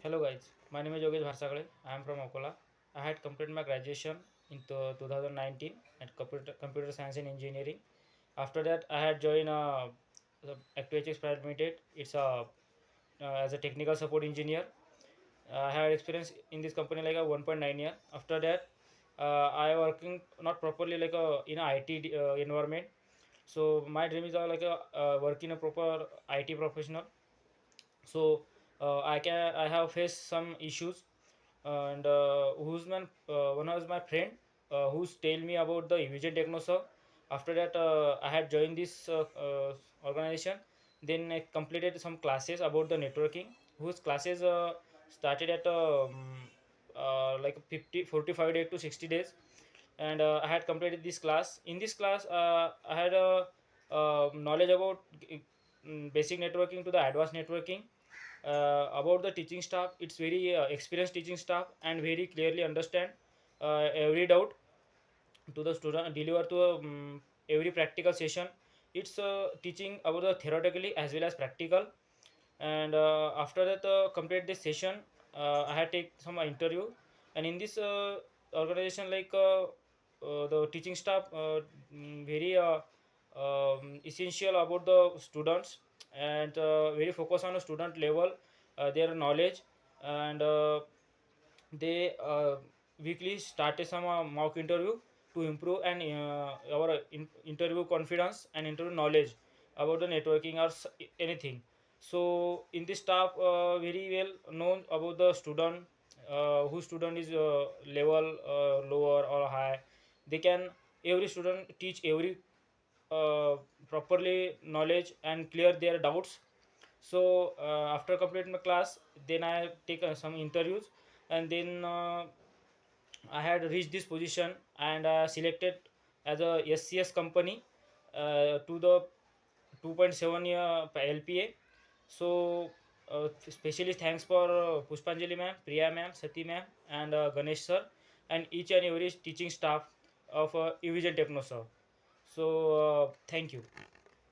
Hello guys, my name is Yogesh Bharsakle. I am from Akola. I had completed my graduation in 2019 at computer science and engineering. After that, I had joined the Activix Private Limited. It's as a technical support engineer. I had experience in this company like a 1.9 year. After that, I working not properly like a in a IT environment. So my dream is like a work in a proper IT professional. So I have faced some issues, and one was my friend who's tell me about the Evision techno. After that, I had joined this organization. Then I completed some classes about the networking, whose classes started at like 45 days to 60 days. And I had completed this class. In this class, I had a knowledge about basic networking to the advanced networking. About the teaching staff, it's very experienced teaching staff and very clearly understand every doubt to the student, deliver to every practical session. It's teaching about the theoretically as well as practical. And after that complete this session, I had take some interview. And in this organization, the teaching staff very essential about the students, and very focus on a student level, their knowledge. And they weekly started some mock interview to improve and our interview confidence and interview knowledge about the networking or anything. So in this staff very well known about the student, whose student is level lower or high. They can every student teach every uh, properly knowledge and clear their doubts. So after completing my class, then I take some interviews. And then I had reached this position and selected as a SCS company to the 2.7 year LPA. So specially thanks for Pushpanjali ma'am, Priya ma'am, Sati ma'am, and Ganesh sir, and each and every teaching staff of Evision Techno sir. So thank you.